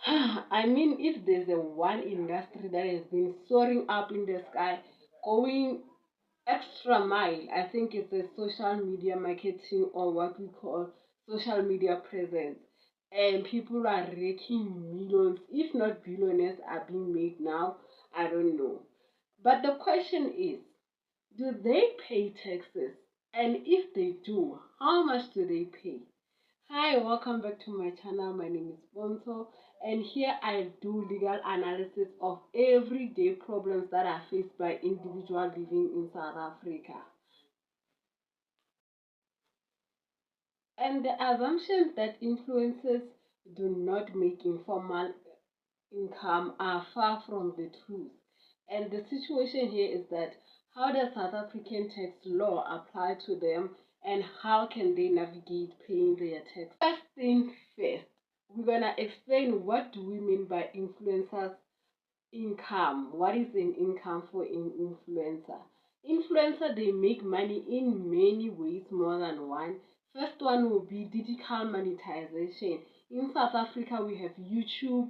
I mean, if there's a one industry that has been soaring up in the sky, going extra mile, I think it's a social media marketing, or what we call social media presence. And people are raking millions, if not billionaires, are being made now. I don't know. But the question is, do they pay taxes? And if they do, how much do they pay? Hi, welcome back to my channel. My name is Bonso, and here I do legal analysis of everyday problems that are faced by individuals living in South Africa. And the assumptions that influencers do not make informal income are far from the truth. And the situation here is that, how does South African tax law apply to them, and how can they navigate paying their tax? First thing first, we're gonna explain what do we mean by influencers income. What is an income for an influencer? Influencer, they make money in many ways, more than one. First one will be digital monetization. In South Africa, we have YouTube,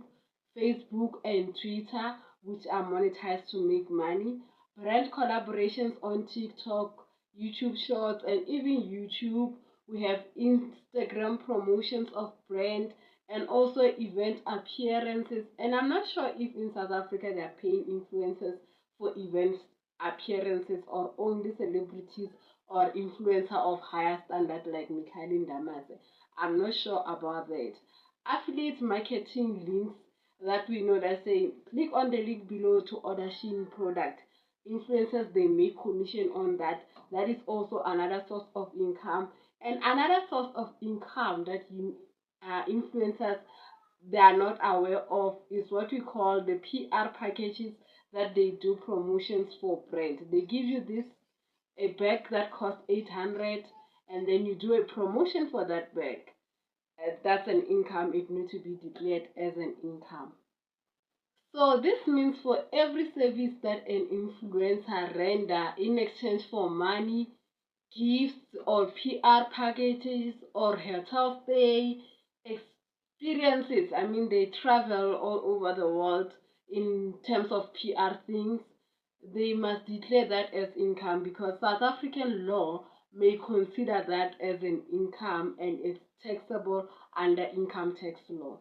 Facebook, and Twitter, which are monetized to make money. Brand collaborations on TikTok, YouTube Shorts, and even YouTube. We have Instagram promotions of brand, and also event appearances. And I'm not sure if in South Africa they are paying influencers for event appearances, or only celebrities or influencer of higher standard like Mikhail Ndamase. I'm not sure about that. Affiliate marketing links that we know that say click on the link below to order Shein product. Influencers, they make commission on that. That is also another source of income. And another source of income that influencers, they are not aware of is what we call the PR packages that they do promotions for brand. They give you this a bag that costs 800, and then you do a promotion for that bag. That's an income. It needs to be declared as an income. So this means for every service that an influencer render in exchange for money, gifts, or PR packages, or hotel stay, experiences. I mean, they travel all over the world in terms of PR things. They must declare that as income, because South African law may consider that as an income, and it's taxable under income tax law.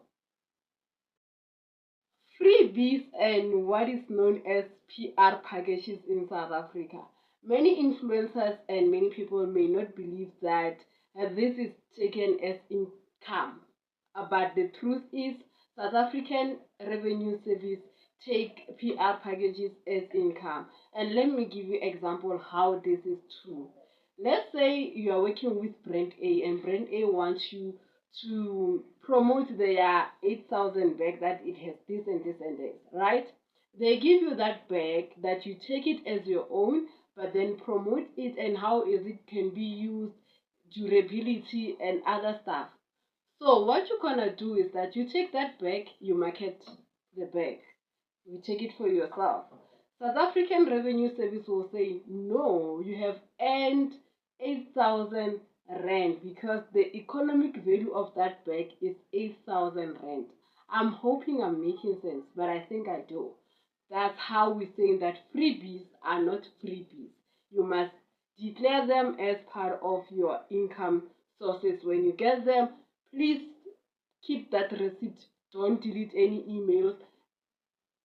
Freebies and what is known as PR packages in South Africa. Many influencers and many people may not believe that this is taken as income. But the truth is, South African Revenue Service take PR packages as income. And let me give you example how this is true. Let's say you are working with Brand A, and Brand A wants you to promote their 8,000 bag, that it has this and this and this, right? They give you that bag that you take it as your own, but then promote it and how is it can be used, durability and other stuff. So what you're gonna do is that you take that bag, you market the bag, you take it for yourself. South African Revenue Service will say, no, you have earned 8,000 rand, because the economic value of that bag is 8,000 rand. I'm hoping I'm making sense, but I think I do. That's how we say that freebies are not freebies. You must declare them as part of your income sources. When you get them, please keep that receipt. Don't delete any emails.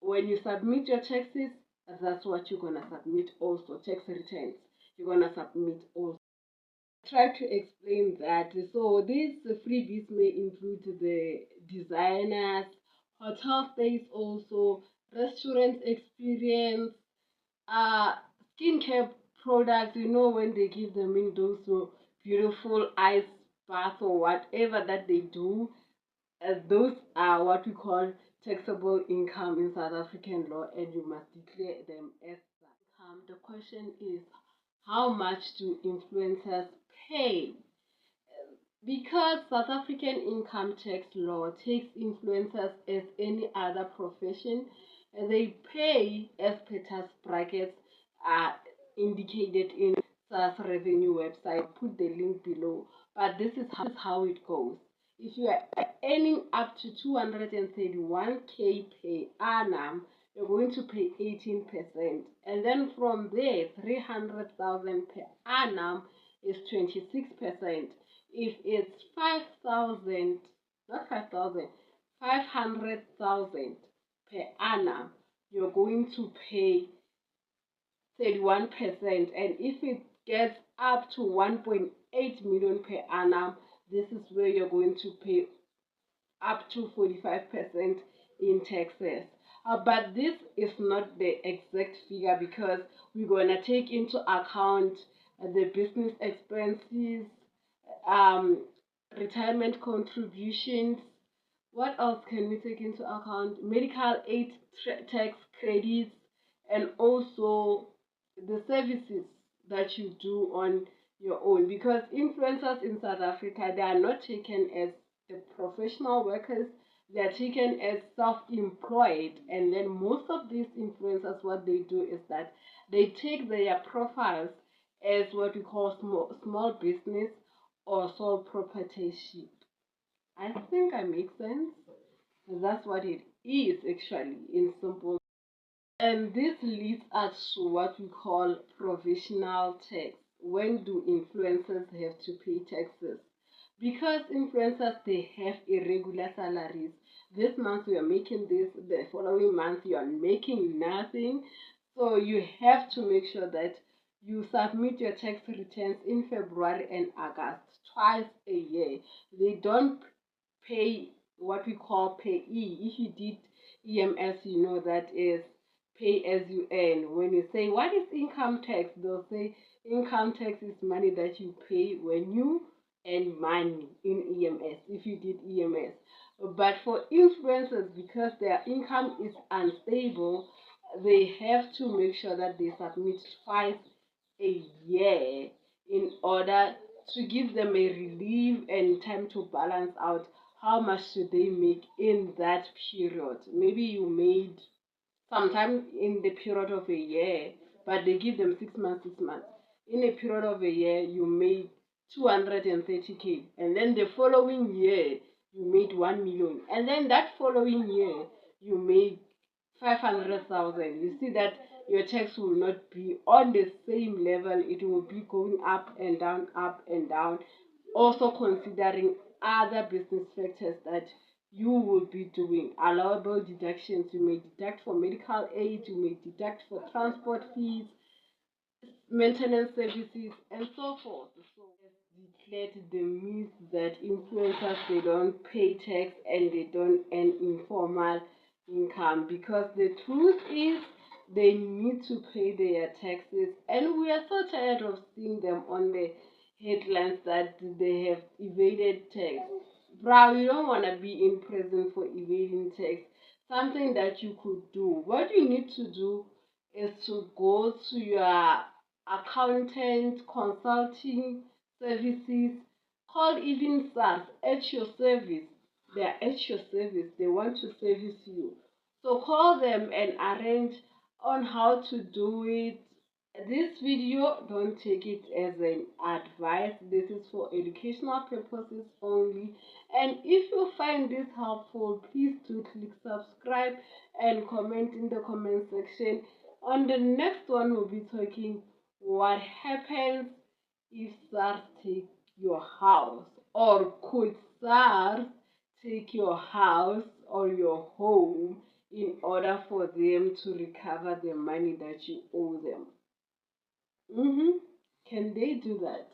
When you submit your taxes, that's what you're gonna submit also. Tax returns, you're gonna submit also. Try to explain that. So these freebies may include the designers, hotel stays also, restaurant experience, uh, skincare products. You know, when they give them in those so beautiful ice bath or whatever that they do, those are what we call taxable income in South African law, and you must declare them as that. The question is, how much do influencers pay? Because South African income tax law takes influencers as any other profession, and they pay as per tax brackets are indicated in SARS revenue website. Put the link below. But this is how it goes. If you are earning up to 231K per annum, you're going to pay 18%. And then from there, 300,000 per annum is 26%. If it's 5,000, not 5,000, 500,000 per annum, you're going to pay 31%. And if it gets up to 1.8 million per annum, this is where you're going to pay up to 45% in taxes. But this is not the exact figure because we're going to take into account the business expenses, um, retirement contributions. What else can we take into account? Medical aid tax credits, and also the services that you do on your own. Because influencers in South Africa, they are not taken as the professional workers, they are taken as self-employed. And then most of these influencers, what they do is that they take their profiles as what we call small business or sole proprietorship. I think I make sense. That's what it is actually in simple. And this leads us to what we call provisional tax. When do influencers have to pay taxes? Because influencers, they have irregular salaries. This month you are making this, the following month you are making nothing. So you have to make sure that you submit your tax returns in February and August, twice a year. They don't pay what we call payee. If you did EMS, you know that is pay as you earn. When you say what is income tax, they'll say income tax is money that you pay when you earn money in EMS, if you did EMS. But for influencers, because their income is unstable, they have to make sure that they submit twice a year in order to give them a relief and time to balance out how much should they make in that period. Maybe you made sometime in the period of a year, but they give them 6 months, 6 months. In a period of a year, you made 230K, and then the following year you made 1 million, and then that following year you made 500,000. You see that your tax will not be on the same level, it will be going up and down, up and down. Also considering other business factors that you will be doing. Allowable deductions, you may deduct for medical aid, you may deduct for transport fees, maintenance services, and so forth. So it's declared the myth that influencers, they don't pay tax and they don't earn informal income, because the truth is they need to pay their taxes, and we are so tired of seeing them on the headlines that they have evaded tax. Bro, you don't want to be in prison for evading tax. Something that you could do. What you need to do is to go to your accountant, consulting services, call even SARS at your service. They are at your service. They want to service you. So call them and arrange on how to do it. This video, don't take it as an advice. This is for educational purposes only. And if you find this helpful, please do click subscribe and comment in the comment section. On the next one, we'll be talking what happens if SARS take your house, or could SARS take your house or your home in order for them to recover the money that you owe them. Can they do that?